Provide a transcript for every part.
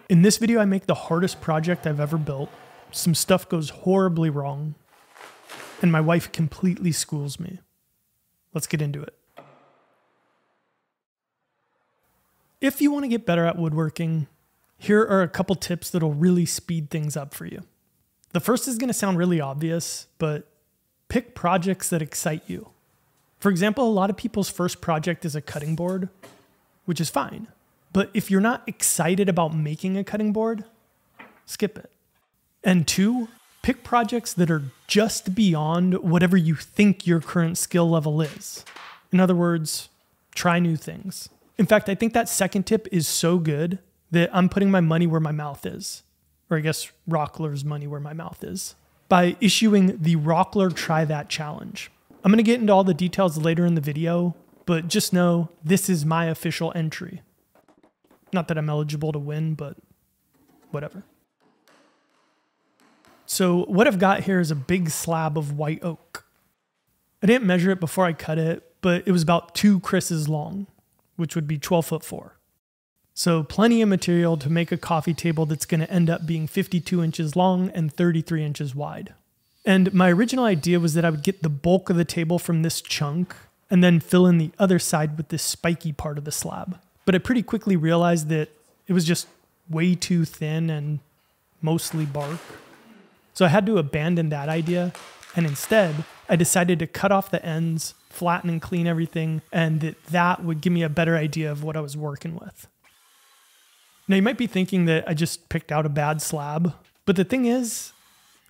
In this video, I make the hardest project I've ever built. Some stuff goes horribly wrong, and my wife completely schools me. Let's get into it. If you want to get better at woodworking, here are a couple tips that'll really speed things up for you. The first is going to sound really obvious, but pick projects that excite you. For example, a lot of people's first project is a cutting board, which is fine. But if you're not excited about making a cutting board, skip it. And two, pick projects that are just beyond whatever you think your current skill level is. In other words, try new things. In fact, I think that second tip is so good that I'm putting my money where my mouth is. Or I guess Rockler's money where my mouth is. By issuing the Rockler Try That Challenge. I'm going to get into all the details later in the video, but just know this is my official entry. Not that I'm eligible to win, but whatever. So what I've got here is a big slab of white oak. I didn't measure it before I cut it, but it was about 2 krises long, which would be 12'4". So plenty of material to make a coffee table that's going to end up being 52 inches long and 33 inches wide. And my original idea was that I would get the bulk of the table from this chunk and then fill in the other side with this spiky part of the slab. But I pretty quickly realized that it was just way too thin and mostly bark. So I had to abandon that idea. And instead, I decided to cut off the ends, flatten and clean everything, and that would give me a better idea of what I was working with. Now you might be thinking that I just picked out a bad slab, but the thing is,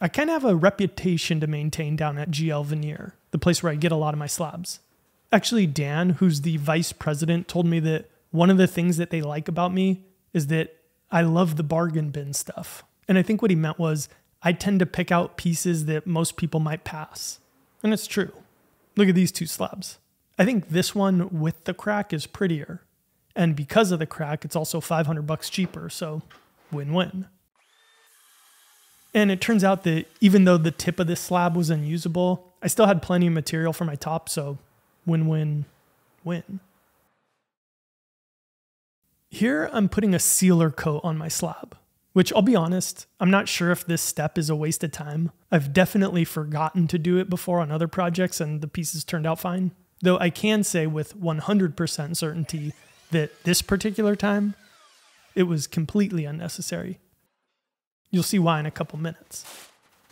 I kind of have a reputation to maintain down at GL Veneer, the place where I get a lot of my slabs. Actually, Dan, who's the vice president, told me that one of the things that they like about me is that I love the bargain bin stuff. And I think what he meant was I tend to pick out pieces that most people might pass. And it's true. Look at these 2 slabs. I think this one with the crack is prettier. And because of the crack, it's also $500 cheaper, so win-win. And it turns out that even though the tip of this slab was unusable, I still had plenty of material for my top, so win-win-win. Here I'm putting a sealer coat on my slab, which I'll be honest, I'm not sure if this step is a waste of time. I've definitely forgotten to do it before on other projects and the pieces turned out fine. Though I can say with 100% certainty that this particular time, it was completely unnecessary. You'll see why in a couple minutes.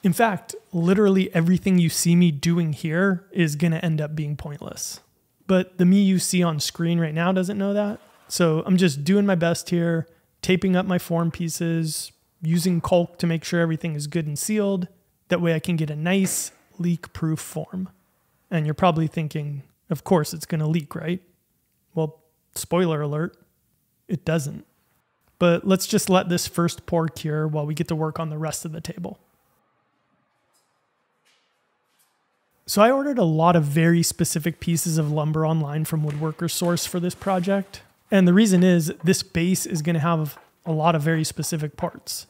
In fact, literally everything you see me doing here is going to end up being pointless. But the me you see on screen right now doesn't know that. So I'm just doing my best here, taping up my form pieces, using caulk to make sure everything is good and sealed. That way I can get a nice leak-proof form. And you're probably thinking, of course it's going to leak, right? Well, spoiler alert, it doesn't. But let's just let this first pour cure while we get to work on the rest of the table. So I ordered a lot of very specific pieces of lumber online from Woodworker Source for this project. And the reason is this base is going to have a lot of very specific parts.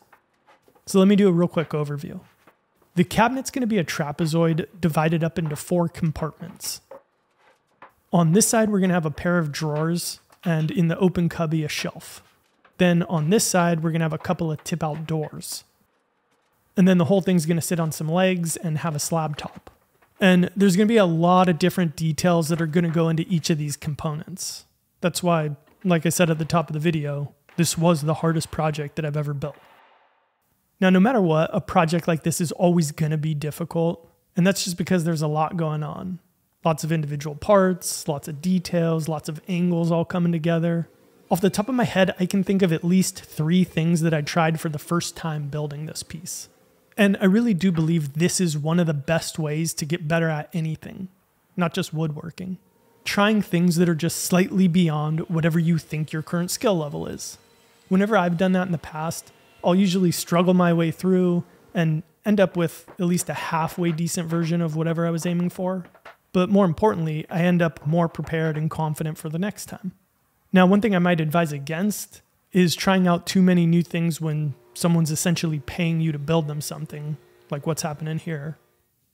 So let me do a real quick overview. The cabinet's going to be a trapezoid divided up into 4 compartments. On this side, we're going to have a pair of drawers, and in the open cubby, a shelf. Then on this side, we're going to have a couple of tip-out doors. And then the whole thing's going to sit on some legs and have a slab top. And there's going to be a lot of different details that are going to go into each of these components. That's why, like I said at the top of the video, this was the hardest project that I've ever built. Now, no matter what, a project like this is always going to be difficult. And that's just because there's a lot going on. Lots of individual parts, lots of details, lots of angles all coming together. Off the top of my head, I can think of at least 3 things that I tried for the first time building this piece. And I really do believe this is one of the best ways to get better at anything, not just woodworking. Trying things that are just slightly beyond whatever you think your current skill level is. Whenever I've done that in the past, I'll usually struggle my way through and end up with at least a halfway decent version of whatever I was aiming for. But more importantly, I end up more prepared and confident for the next time. Now, one thing I might advise against is trying out too many new things when someone's essentially paying you to build them something, like what's happening here.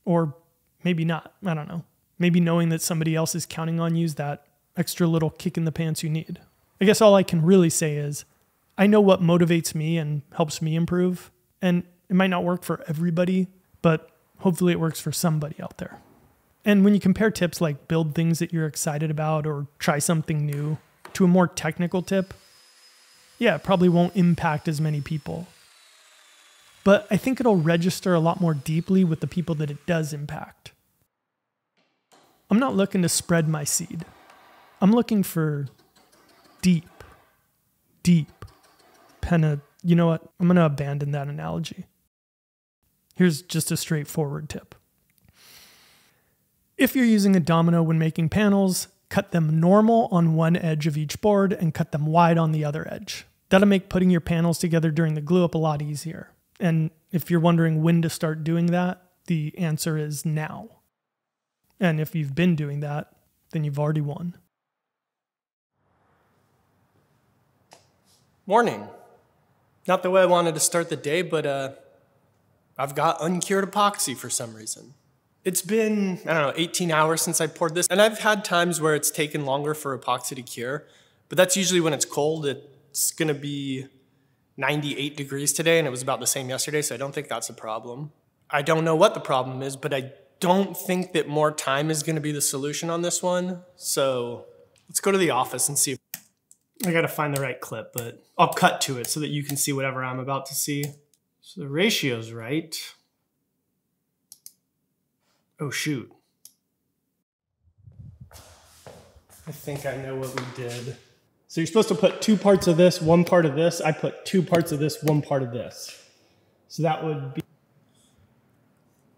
Or maybe not, I don't know. Maybe knowing that somebody else is counting on you is that extra little kick in the pants you need. I guess all I can really say is I know what motivates me and helps me improve. And it might not work for everybody, but hopefully it works for somebody out there. And when you compare tips like build things that you're excited about or try something new to a more technical tip, yeah, it probably won't impact as many people. But I think it'll register a lot more deeply with the people that it does impact. I'm not looking to spread my seed. I'm looking for deep you know what? I'm going to abandon that analogy. Here's just a straightforward tip. If you're using a domino when making panels, cut them normal on one edge of each board and cut them wide on the other edge. That'll make putting your panels together during the glue up a lot easier. And if you're wondering when to start doing that, the answer is now. And if you've been doing that, then you've already won. Morning. Not the way I wanted to start the day, but I've got uncured epoxy for some reason. It's been, 18 hours since I poured this, and I've had times where it's taken longer for epoxy to cure, but that's usually when it's cold. It's gonna be 98 degrees today, and it was about the same yesterday, so I don't think that's a problem. I don't know what the problem is, but I don't think that more time is gonna be the solution on this one, so let's go to the office and see if I gotta find the right clip, but I'll cut to it so that you can see whatever I'm about to see. So the ratio's right. Oh shoot. I think I know what we did. So you're supposed to put 2 parts of this, 1 part of this. I put 2 parts of this, 1 part of this. So that would be,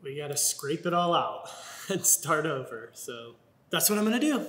we gotta scrape it all out and start over. So that's what I'm gonna do.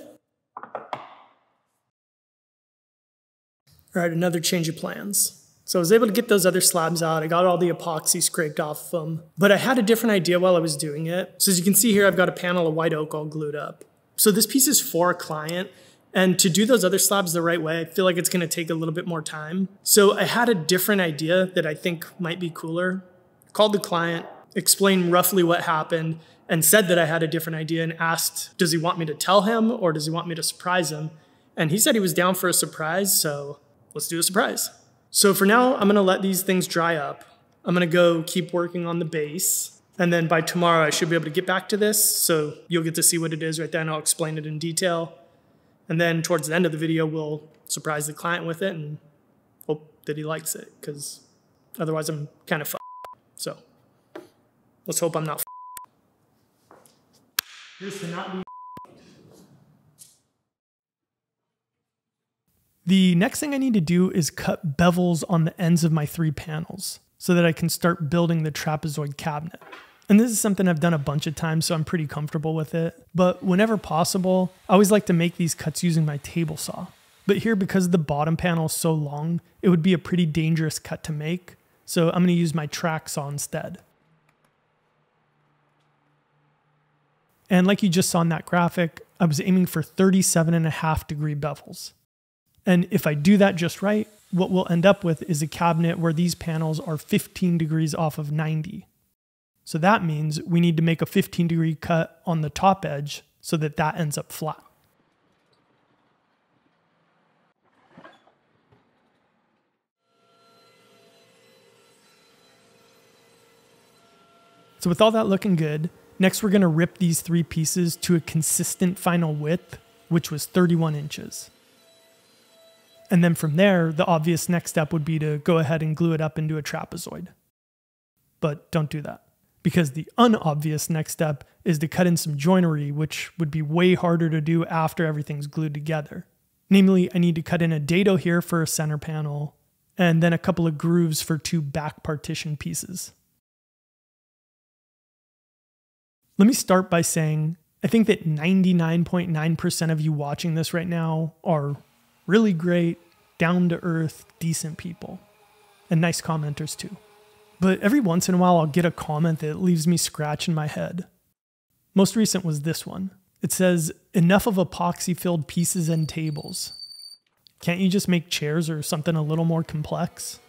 All right, another change of plans. So I was able to get those other slabs out. I got all the epoxy scraped off of them, but I had a different idea while I was doing it. So as you can see here, I've got a panel of white oak all glued up. So this piece is for a client, and to do those other slabs the right way, I feel like it's gonna take a little bit more time. So I had a different idea that I think might be cooler. Called the client, explained roughly what happened, and said that I had a different idea and asked, does he want me to tell him or does he want me to surprise him? And he said he was down for a surprise, so let's do a surprise. So for now, I'm gonna let these things dry up. I'm gonna go keep working on the base. And then by tomorrow, I should be able to get back to this. So you'll get to see what it is right then. I'll explain it in detail. And then towards the end of the video, we'll surprise the client with it and hope that he likes it, because otherwise I'm kind of So let's hope I'm not Here's to not be. The next thing I need to do is cut bevels on the ends of my 3 panels so that I can start building the trapezoid cabinet. And this is something I've done a bunch of times, so I'm pretty comfortable with it. But whenever possible, I always like to make these cuts using my table saw. But here, because the bottom panel is so long, it would be a pretty dangerous cut to make. So I'm gonna use my track saw instead. And like you just saw in that graphic, I was aiming for 37.5-degree bevels. And if I do that just right, what we'll end up with is a cabinet where these panels are 15 degrees off of 90. So that means we need to make a 15-degree cut on the top edge so that that ends up flat. So with all that looking good, next we're gonna rip these 3 pieces to a consistent final width, which was 31 inches. And then from there, the obvious next step would be to go ahead and glue it up into a trapezoid. But don't do that, because the unobvious next step is to cut in some joinery, which would be way harder to do after everything's glued together. Namely, I need to cut in a dado here for a center panel, and then a couple of grooves for 2 back partition pieces. Let me start by saying, I think that 99.9% of you watching this right now are really great, down-to-earth, decent people. And nice commenters too. But every once in a while I'll get a comment that leaves me scratching my head. Most recent was this one. It says, enough of epoxy-filled pieces and tables. Can't you just make chairs or something a little more complex?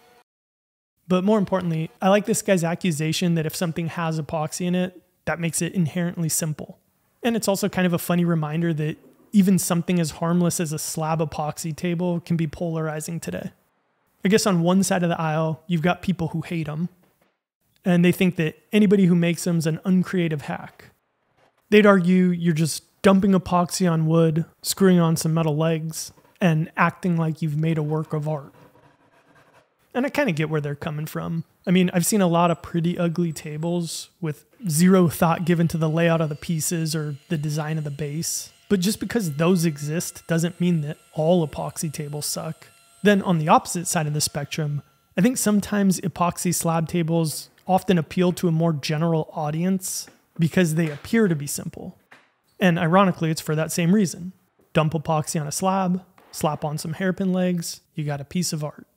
But more importantly, I like this guy's accusation that if something has epoxy in it, that makes it inherently simple. And it's also kind of a funny reminder that even something as harmless as a slab epoxy table can be polarizing today. I guess on one side of the aisle, you've got people who hate them, and they think that anybody who makes them is an uncreative hack. They'd argue you're just dumping epoxy on wood, screwing on some metal legs, and acting like you've made a work of art. And I kind of get where they're coming from. I mean, I've seen a lot of pretty ugly tables with zero thought given to the layout of the pieces or the design of the base. But just because those exist doesn't mean that all epoxy tables suck. Then on the opposite side of the spectrum, I think sometimes epoxy slab tables often appeal to a more general audience because they appear to be simple. And ironically, it's for that same reason. Dump epoxy on a slab, slap on some hairpin legs, you got a piece of art.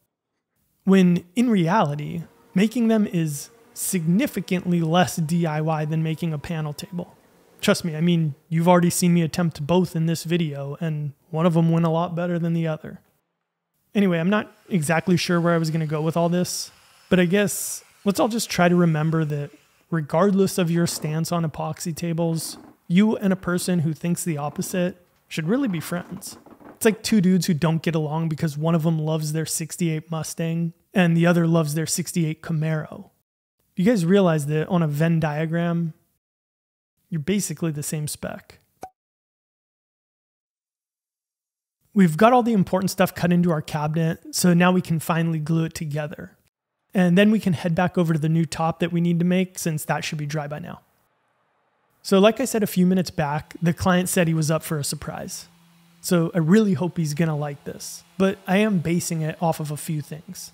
When in reality, making them is significantly less DIY than making a panel table. Trust me, I mean, you've already seen me attempt both in this video, and one of them went a lot better than the other. Anyway, I'm not exactly sure where I was going to go with all this, but I guess let's all just try to remember that regardless of your stance on epoxy tables, you and a person who thinks the opposite should really be friends. It's like two dudes who don't get along because one of them loves their 68 Mustang and the other loves their 68 Camaro. You guys realize that on a Venn diagram, you're basically the same spec. We've got all the important stuff cut into our cabinet, so now we can finally glue it together. And then we can head back over to the new top that we need to make, since that should be dry by now. So like I said a few minutes back, the client said he was up for a surprise. So I really hope he's gonna like this, but I am basing it off of a few things.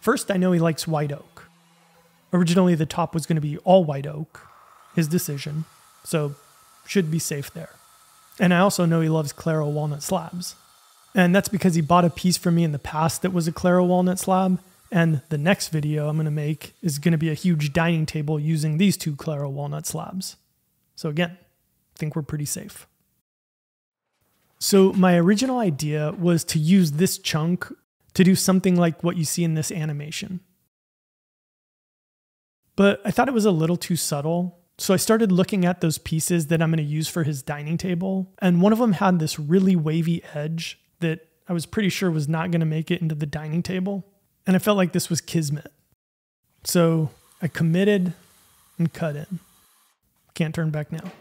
First, I know he likes white oak. Originally, the top was gonna be all white oak, his decision, so should be safe there. And I also know he loves Claro walnut slabs. And that's because he bought a piece from me in the past that was a Claro walnut slab, and the next video I'm gonna make is gonna be a huge dining table using these two Claro walnut slabs. So again, I think we're pretty safe. So my original idea was to use this chunk to do something like what you see in this animation. But I thought it was a little too subtle, so I started looking at those pieces that I'm going to use for his dining table, and one of them had this really wavy edge that I was pretty sure was not going to make it into the dining table, and I felt like this was kismet. So I committed and cut in. Can't turn back now.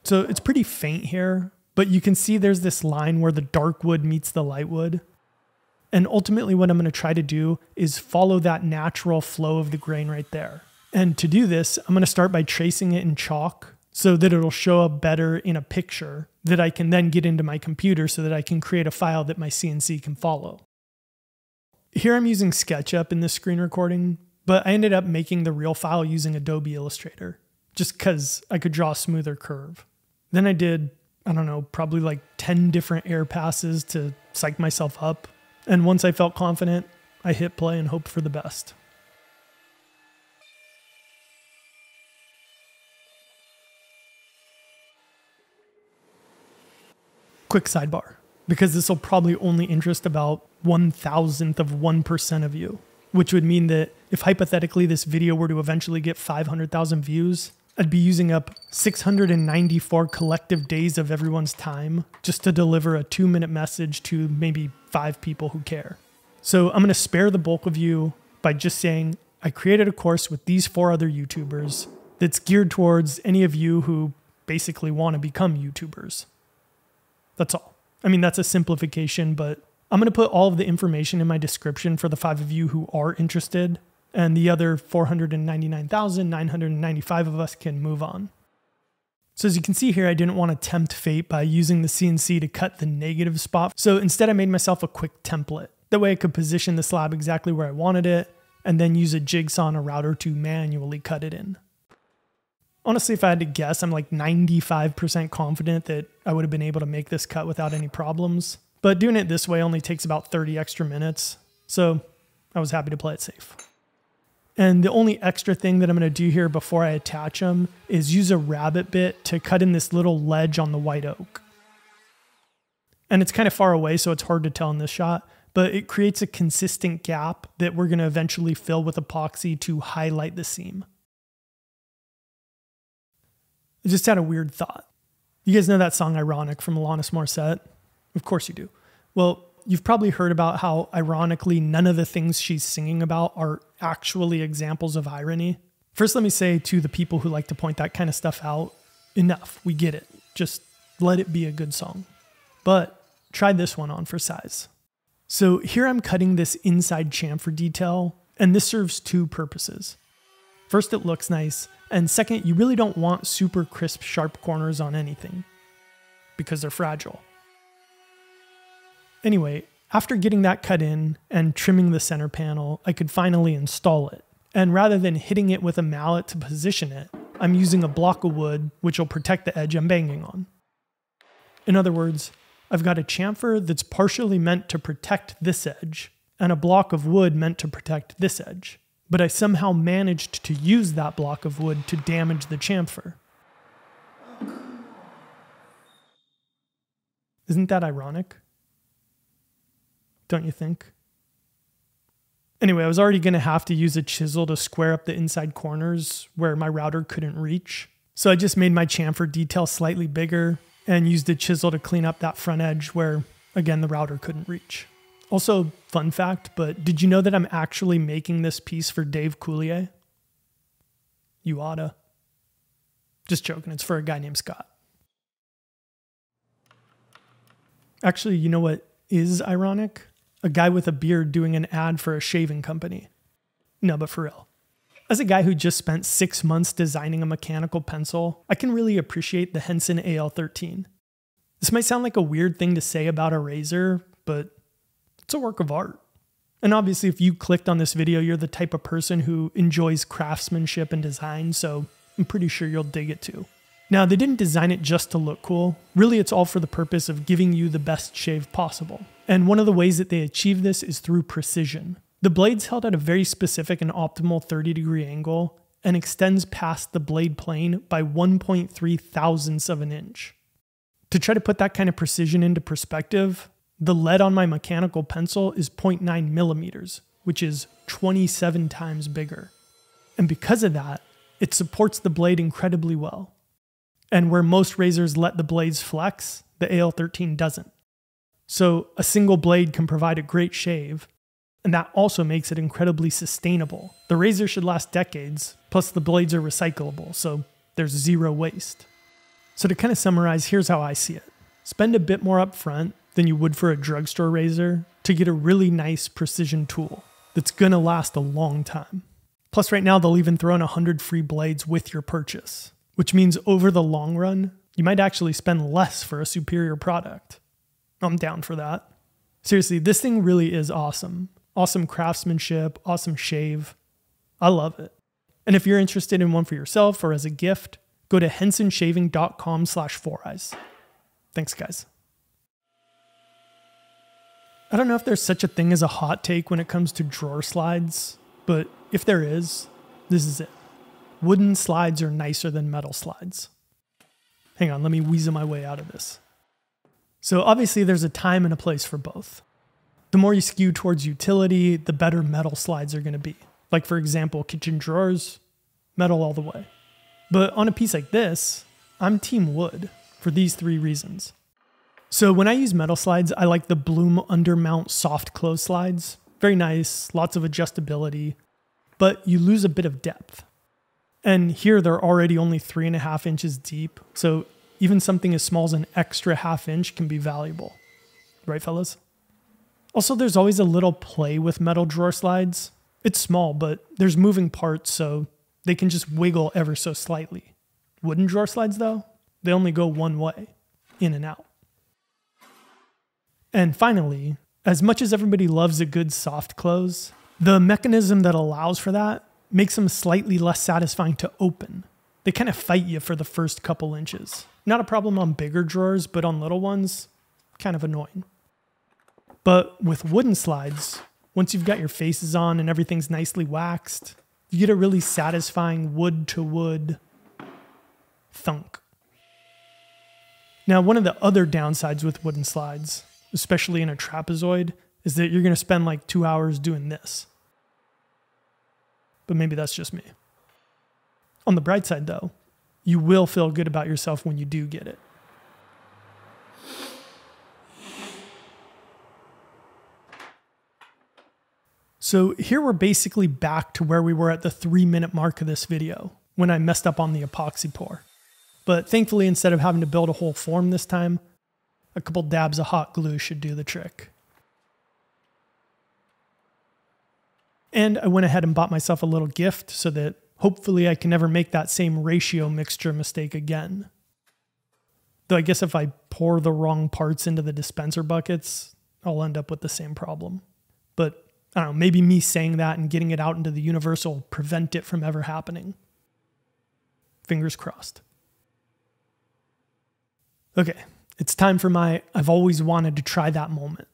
So it's pretty faint here, but you can see there's this line where the dark wood meets the light wood. And ultimately what I'm going to try to do is follow that natural flow of the grain right there. And to do this, I'm going to start by tracing it in chalk so that it'll show up better in a picture that I can then get into my computer so that I can create a file that my CNC can follow. Here I'm using SketchUp in this screen recording, but I ended up making the real file using Adobe Illustrator, just because I could draw a smoother curve. Then I did, I don't know, probably like 10 different air passes to psych myself up. And once I felt confident, I hit play and hoped for the best. Quick sidebar, because this will probably only interest about 1,000th of 1% of you, which would mean that if hypothetically this video were to eventually get 500,000 views, I'd be using up 694 collective days of everyone's time just to deliver a 2-minute message to maybe 5 people who care. So I'm going to spare the bulk of you by just saying I created a course with these 4 other YouTubers that's geared towards any of you who basically want to become YouTubers. That's all. I mean, that's a simplification, but I'm going to put all of the information in my description for the 5 of you who are interested, and the other 499,995 of us can move on. So as you can see here, I didn't want to tempt fate by using the CNC to cut the negative spot. So instead I made myself a quick template. That way I could position the slab exactly where I wanted it, and then use a jigsaw and a router to manually cut it in. Honestly, if I had to guess, I'm like 95% confident that I would have been able to make this cut without any problems. But doing it this way only takes about 30 extra minutes, so I was happy to play it safe. And the only extra thing that I'm going to do here before I attach them is use a rabbet bit to cut in this little ledge on the white oak. And it's kind of far away, so it's hard to tell in this shot, but it creates a consistent gap that we're going to eventually fill with epoxy to highlight the seam. I just had a weird thought. You guys know that song Ironic from Alanis Morissette? Of course you do. Well, you've probably heard about how, ironically, none of the things she's singing about are actually examples of irony. First, let me say to the people who like to point that kind of stuff out, enough, we get it. Just let it be a good song. But try this one on for size. So here I'm cutting this inside chamfer detail, and this serves two purposes. First, it looks nice, and second, you really don't want super crisp, sharp corners on anything, because they're fragile. Anyway, after getting that cut in and trimming the center panel, I could finally install it. And rather than hitting it with a mallet to position it, I'm using a block of wood which will protect the edge I'm banging on. In other words, I've got a chamfer that's partially meant to protect this edge, and a block of wood meant to protect this edge. But I somehow managed to use that block of wood to damage the chamfer. Isn't that ironic? Don't you think? Anyway, I was already going to have to use a chisel to square up the inside corners where my router couldn't reach. So I just made my chamfer detail slightly bigger and used a chisel to clean up that front edge where, again, the router couldn't reach. Also, fun fact, but did you know that I'm actually making this piece for Dave Coulier? You oughta. Just joking, it's for a guy named Scott. Actually, you know what is ironic? A guy with a beard doing an ad for a shaving company. No, but for real. As a guy who just spent 6 months designing a mechanical pencil, I can really appreciate the Henson AL13. This might sound like a weird thing to say about a razor, but it's a work of art. And obviously, if you clicked on this video, you're the type of person who enjoys craftsmanship and design, so I'm pretty sure you'll dig it too. Now, they didn't design it just to look cool. Really, it's all for the purpose of giving you the best shave possible. And one of the ways that they achieve this is through precision. The blade's held at a very specific and optimal 30-degree angle and extends past the blade plane by 1.3 thousandths of an inch. To try to put that kind of precision into perspective, the lead on my mechanical pencil is 0.9 millimeters, which is 27 times bigger. And because of that, it supports the blade incredibly well. And where most razors let the blades flex, the AL13 doesn't. So a single blade can provide a great shave, and that also makes it incredibly sustainable. The razor should last decades, plus the blades are recyclable, so there's zero waste. So to kind of summarize, here's how I see it. Spend a bit more up front than you would for a drugstore razor to get a really nice precision tool that's gonna last a long time. Plus right now they'll even throw in 100 free blades with your purchase, which means over the long run, you might actually spend less for a superior product. I'm down for that. Seriously, this thing really is awesome. Awesome craftsmanship, awesome shave. I love it. And if you're interested in one for yourself or as a gift, go to hensonshaving.com/Foureyes. Thanks, guys. I don't know if there's such a thing as a hot take when it comes to drawer slides, but if there is, this is it. Wooden slides are nicer than metal slides. Hang on, let me weasel my way out of this. So obviously there's a time and a place for both. The more you skew towards utility, the better metal slides are going to be. Like for example, kitchen drawers, metal all the way. But on a piece like this, I'm team wood for these 3 reasons. So when I use metal slides, I like the Bloom undermount soft close slides. Very nice, lots of adjustability, but you lose a bit of depth. And here they're already only 3.5 inches deep, so even something as small as an extra ½ inch can be valuable. Right, fellas? Also, there's always a little play with metal drawer slides. It's small, but there's moving parts, so they can just wiggle ever so slightly. Wooden drawer slides, though, they only go one way, in and out. And finally, as much as everybody loves a good soft close, the mechanism that allows for that makes them slightly less satisfying to open. They kind of fight you for the first couple inches. Not a problem on bigger drawers, but on little ones, kind of annoying. But with wooden slides, once you've got your faces on and everything's nicely waxed, you get a really satisfying wood-to-wood thunk. Now, one of the other downsides with wooden slides, especially in a trapezoid, is that you're going to spend like 2 hours doing this. But maybe that's just me. On the bright side, though, you will feel good about yourself when you do get it. So here we're basically back to where we were at the 3-minute mark of this video when I messed up on the epoxy pour. But thankfully, instead of having to build a whole form this time, a couple dabs of hot glue should do the trick. And I went ahead and bought myself a little gift so that hopefully I can never make that same ratio mixture mistake again. Though I guess if I pour the wrong parts into the dispenser buckets, I'll end up with the same problem. But I don't know, maybe me saying that and getting it out into the universe will prevent it from ever happening. Fingers crossed. Okay, it's time for my I've always wanted to try that moment.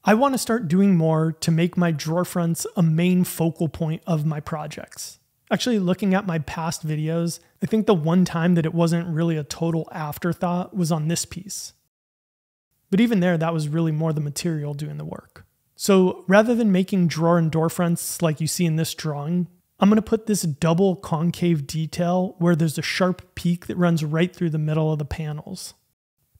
I want to start doing more to make my drawer fronts a main focal point of my projects. Actually, looking at my past videos, I think the one time that it wasn't really a total afterthought was on this piece. But even there, that was really more the material doing the work. So rather than making drawer and door fronts like you see in this drawing, I'm going to put this double concave detail where there's a sharp peak that runs right through the middle of the panels.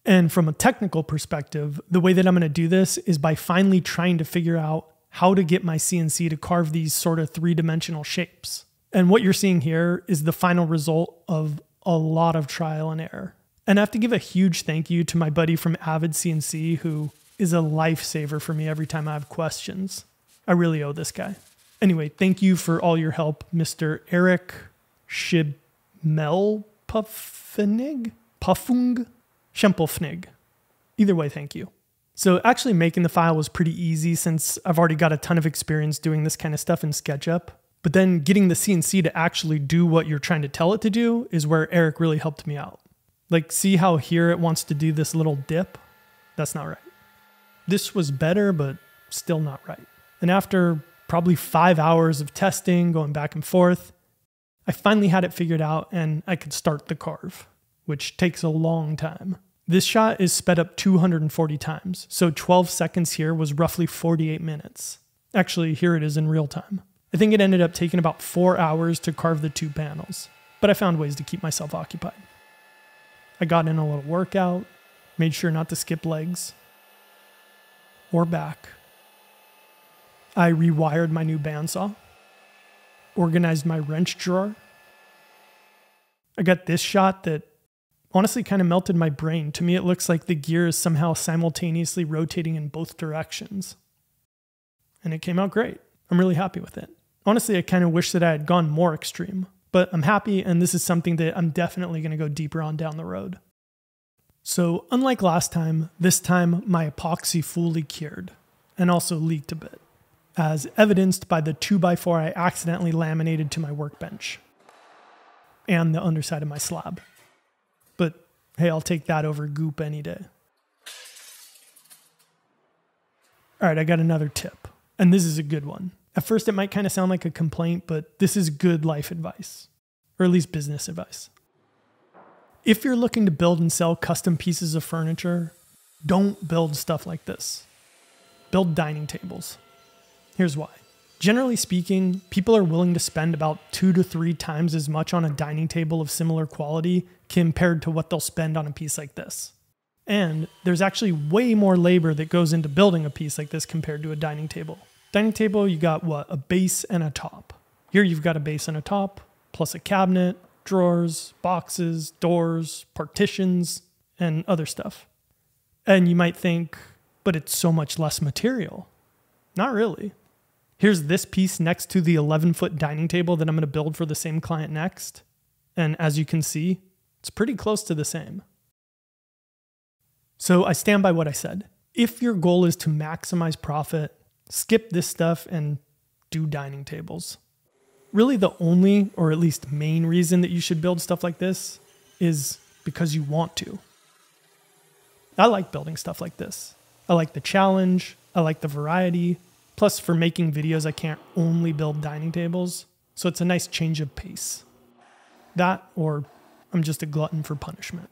And from a technical perspective, the way that I'm going to do this is by finally trying to figure out how to get my CNC to carve these sort of 3-dimensional shapes. And what you're seeing here is the final result of a lot of trial and error. And I have to give a huge thank you to my buddy from Avid CNC who is a lifesaver for me every time I have questions. I really owe this guy. Anyway, thank you for all your help, Mr. Eric Schmelpufnig? Schempelfnig. Either way, thank you. So actually making the file was pretty easy since I've already got a ton of experience doing this kind of stuff in SketchUp. But then getting the CNC to actually do what you're trying to tell it to do is where Eric really helped me out. Like, see how here it wants to do this little dip? That's not right. This was better, but still not right. And after probably 5 hours of testing, going back and forth, I finally had it figured out and I could start the carve, which takes a long time. This shot is sped up 240 times, so 12 seconds here was roughly 48 minutes. Actually, here it is in real time. I think it ended up taking about 4 hours to carve the 2 panels, but I found ways to keep myself occupied. I got in a little workout, made sure not to skip legs or back. I rewired my new bandsaw, organized my wrench drawer. I got this shot that honestly kind of melted my brain. To me, it looks like the gear is somehow simultaneously rotating in both directions. And it came out great. I'm really happy with it. Honestly, I kind of wish that I had gone more extreme, but I'm happy, and this is something that I'm definitely going to go deeper on down the road. So unlike last time, this time my epoxy fully cured and also leaked a bit, as evidenced by the 2x4 I accidentally laminated to my workbench and the underside of my slab. But hey, I'll take that over goop any day. All right, I got another tip, and this is a good one. At first, it might kind of sound like a complaint, but this is good life advice, or at least business advice. If you're looking to build and sell custom pieces of furniture, don't build stuff like this. Build dining tables. Here's why. Generally speaking, people are willing to spend about 2 to 3 times as much on a dining table of similar quality compared to what they'll spend on a piece like this. And there's actually way more labor that goes into building a piece like this compared to a dining table. Dining table, you got what? A base and a top. Here you've got a base and a top, plus a cabinet, drawers, boxes, doors, partitions, and other stuff. And you might think, but it's so much less material. Not really. Here's this piece next to the 11-foot dining table that I'm going to build for the same client next. And as you can see, it's pretty close to the same. So I stand by what I said. If your goal is to maximize profit, skip this stuff and do dining tables. Really the only, or at least main reason that you should build stuff like this is because you want to. I like building stuff like this. I like the challenge. I like the variety. Plus, for making videos, I can't only build dining tables, so it's a nice change of pace. That, or I'm just a glutton for punishment.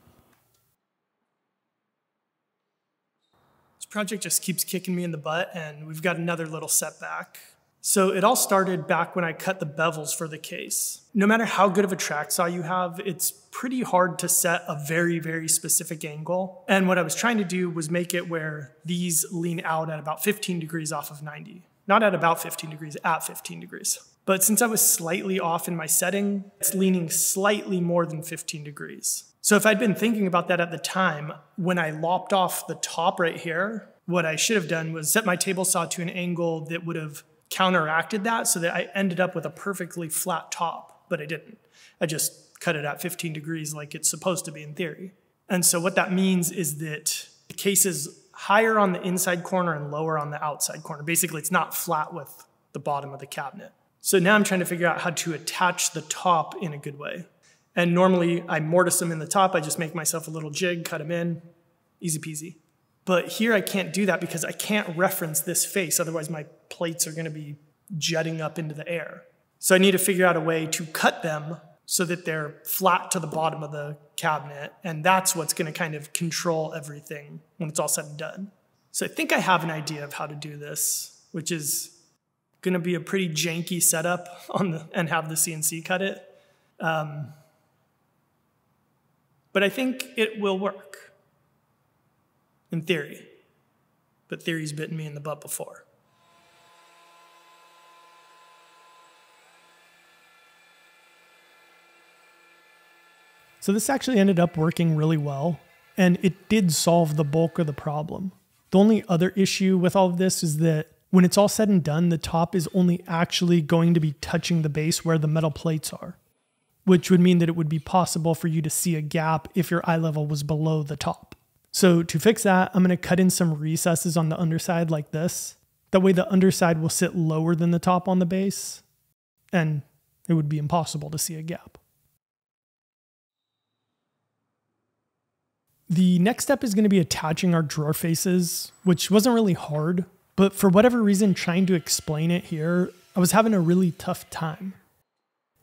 This project just keeps kicking me in the butt, and we've got another little setback. So it all started back when I cut the bevels for the case. No matter how good of a track saw you have, it's pretty hard to set a very, very specific angle. And what I was trying to do was make it where these lean out at about 15 degrees off of 90. Not at about 15 degrees, at 15 degrees. But since I was slightly off in my setting, it's leaning slightly more than 15 degrees. So if I'd been thinking about that at the time, when I lopped off the top right here, what I should have done was set my table saw to an angle that would have counteracted that so that I ended up with a perfectly flat top, but I didn't. I just cut it at 15 degrees like it's supposed to be in theory. And so what that means is that the case is higher on the inside corner and lower on the outside corner. Basically, it's not flat with the bottom of the cabinet. So now I'm trying to figure out how to attach the top in a good way. And normally I mortise them in the top. I just make myself a little jig, cut them in, easy peasy. But here I can't do that because I can't reference this face. Otherwise my plates are gonna be jutting up into the air. So I need to figure out a way to cut them so that they're flat to the bottom of the cabinet. And that's what's gonna kind of control everything when it's all said and done. So I think I have an idea of how to do this, which is gonna be a pretty janky setup and have the CNC cut it. But I think it will work, in theory. But theory's bitten me in the butt before. So this actually ended up working really well, and it did solve the bulk of the problem. The only other issue with all of this is that when it's all said and done, the top is only actually going to be touching the base where the metal plates are, which would mean that it would be possible for you to see a gap if your eye level was below the top. So to fix that, I'm going to cut in some recesses on the underside like this. That way the underside will sit lower than the top on the base, and it would be impossible to see a gap. The next step is going to be attaching our drawer faces, which wasn't really hard, but for whatever reason, trying to explain it here, I was having a really tough time.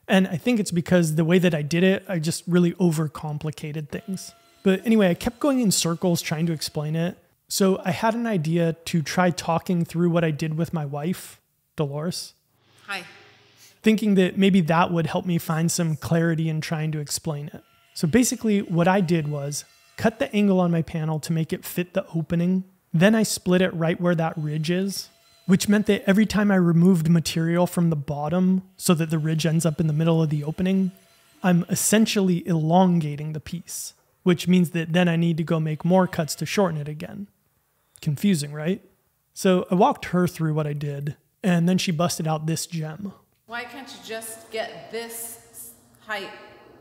And I think it's because the way that I did it, I just really overcomplicated things. But anyway, I kept going in circles trying to explain it. So I had an idea to try talking through what I did with my wife, Dolores. Hi. Thinking that maybe that would help me find some clarity in trying to explain it. So basically what I did was cut the angle on my panel to make it fit the opening. Then I split it right where that ridge is, which meant that every time I removed material from the bottom so that the ridge ends up in the middle of the opening, I'm essentially elongating the piece, which means that then I need to go make more cuts to shorten it again. Confusing, right? So I walked her through what I did, and then she busted out this gem. Why can't you just get this height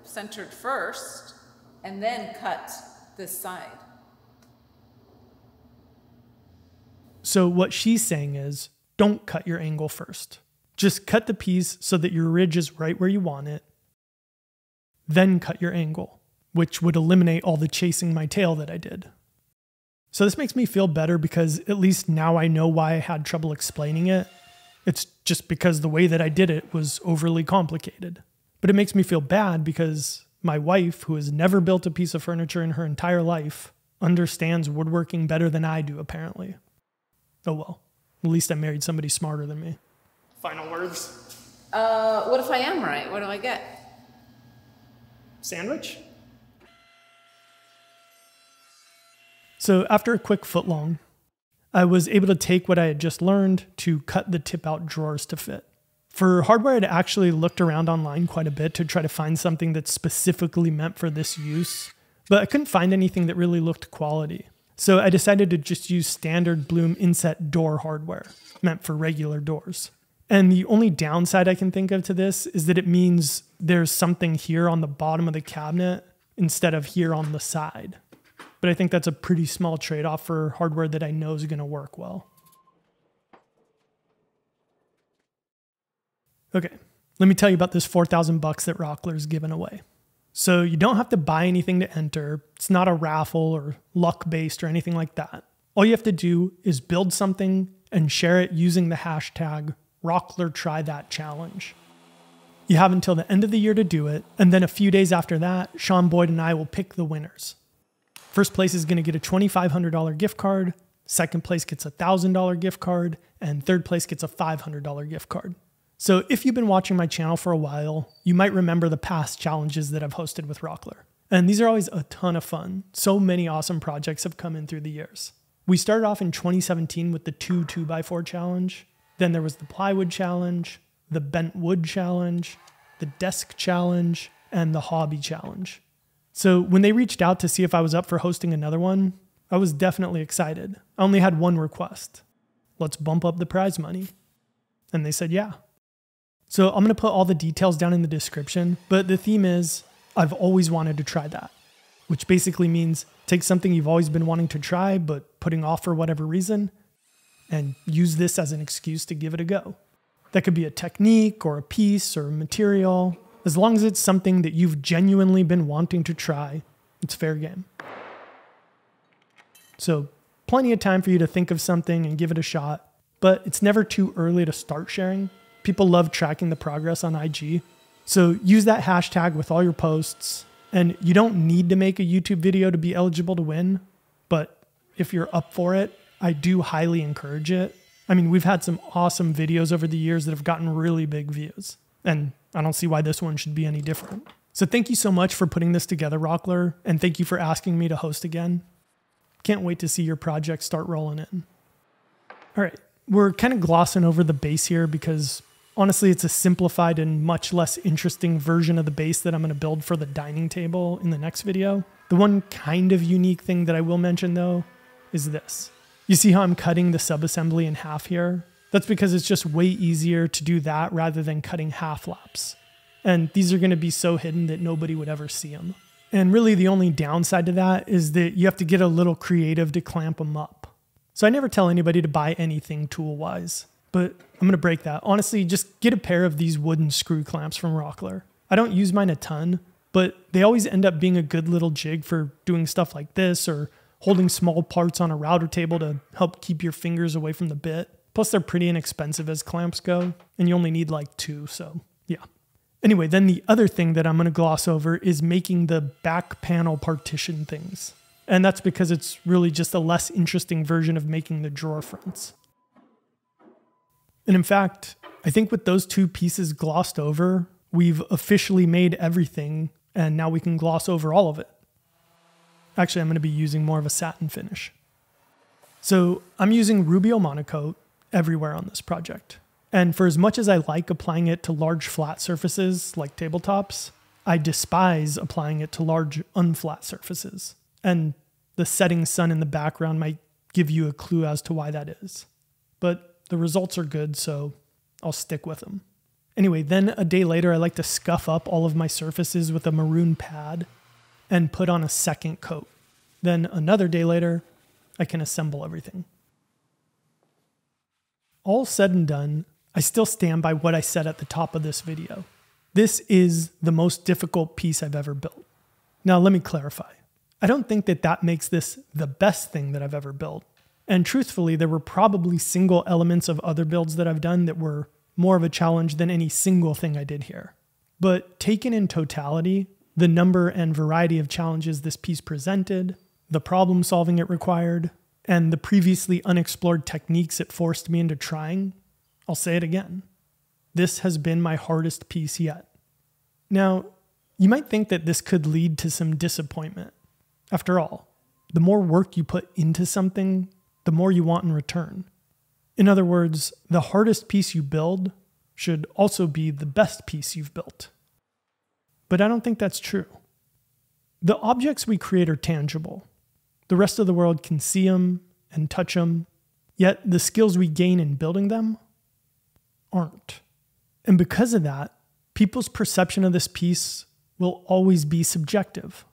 centered first and then cut this side? So what she's saying is, don't cut your angle first. Just cut the piece so that your ridge is right where you want it. Then cut your angle, which would eliminate all the chasing my tail that I did. So this makes me feel better because at least now I know why I had trouble explaining it. It's just because the way that I did it was overly complicated. But it makes me feel bad because my wife, who has never built a piece of furniture in her entire life, understands woodworking better than I do, apparently. Oh well, at least I married somebody smarter than me. Final words? What if I am right? What do I get? Sandwich? So after a quick footlong, I was able to take what I had just learned to cut the tip out drawers to fit. For hardware, I'd actually looked around online quite a bit to try to find something that's specifically meant for this use, but I couldn't find anything that really looked quality. So I decided to just use standard Bloom inset door hardware, meant for regular doors. And the only downside I can think of to this is that it means there's something here on the bottom of the cabinet instead of here on the side. But I think that's a pretty small trade-off for hardware that I know is going to work well. Okay, let me tell you about this $4,000 that Rockler's given away. So you don't have to buy anything to enter. It's not a raffle or luck-based or anything like that. All you have to do is build something and share it using the hashtag #RocklerTryThatChallenge. You have until the end of the year to do it, and then a few days after that, Sean Boyd and I will pick the winners. First place is going to get a $2,500 gift card, second place gets a $1,000 gift card, and third place gets a $500 gift card. So if you've been watching my channel for a while, you might remember the past challenges that I've hosted with Rockler. And these are always a ton of fun. So many awesome projects have come in through the years. We started off in 2017 with the 2 2x4 challenge. Then there was the plywood challenge, the bent wood challenge, the desk challenge, and the hobby challenge. So when they reached out to see if I was up for hosting another one, I was definitely excited. I only had one request. Let's bump up the prize money. And they said, yeah. So I'm going to put all the details down in the description, but the theme is I've always wanted to try that, which basically means take something you've always been wanting to try, but putting off for whatever reason, and use this as an excuse to give it a go. That could be a technique or a piece or a material. As long as it's something that you've genuinely been wanting to try, it's fair game. So plenty of time for you to think of something and give it a shot, but it's never too early to start sharing. People love tracking the progress on IG. So use that hashtag with all your posts. And you don't need to make a YouTube video to be eligible to win, but if you're up for it, I do highly encourage it. I mean, we've had some awesome videos over the years that have gotten really big views, and I don't see why this one should be any different. So thank you so much for putting this together, Rockler, and thank you for asking me to host again. Can't wait to see your project start rolling in. All right, we're kind of glossing over the base here because honestly, it's a simplified and much less interesting version of the base that I'm going to build for the dining table in the next video. The one kind of unique thing that I will mention though is this. You see how I'm cutting the subassembly in half here? That's because it's just way easier to do that rather than cutting half laps. And these are going to be so hidden that nobody would ever see them. And really the only downside to that is that you have to get a little creative to clamp them up. So I never tell anybody to buy anything tool-wise, but I'm going to break that. Honestly, just get a pair of these wooden screw clamps from Rockler. I don't use mine a ton, but they always end up being a good little jig for doing stuff like this or holding small parts on a router table to help keep your fingers away from the bit. Plus they're pretty inexpensive as clamps go, and you only need like 2, so yeah. Anyway, then the other thing that I'm going to gloss over is making the back panel partition things. And that's because it's really just a less interesting version of making the drawer fronts. And in fact, I think with those 2 pieces glossed over, we've officially made everything, and now we can gloss over all of it. Actually, I'm going to be using more of a satin finish. So I'm using Rubio Monocoat everywhere on this project. And for as much as I like applying it to large flat surfaces like tabletops, I despise applying it to large unflat surfaces. And the setting sun in the background might give you a clue as to why that is. But the results are good, so I'll stick with them. Anyway, then a day later, I like to scuff up all of my surfaces with a maroon pad and put on a second coat. Then another day later, I can assemble everything. All said and done, I still stand by what I said at the top of this video. This is the most difficult piece I've ever built. Now let me clarify. I don't think that that makes this the best thing that I've ever built. And truthfully, there were probably single elements of other builds that I've done that were more of a challenge than any single thing I did here. But taken in totality, the number and variety of challenges this piece presented, the problem solving it required, and the previously unexplored techniques it forced me into trying, I'll say it again. This has been my hardest piece yet. Now, you might think that this could lead to some disappointment. After all, the more work you put into something, the more you want in return. In other words, the hardest piece you build should also be the best piece you've built. But I don't think that's true. The objects we create are tangible. The rest of the world can see them and touch them, yet the skills we gain in building them aren't. And because of that, people's perception of this piece will always be subjective.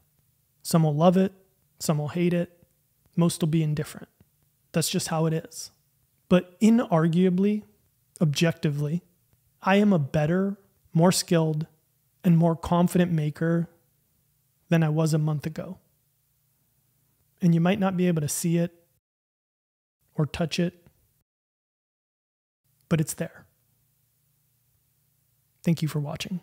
Some will love it, some will hate it, most will be indifferent. That's just how it is. But inarguably, objectively, I am a better, more skilled, and more confident maker than I was a month ago. And you might not be able to see it or touch it, but it's there. Thank you for watching.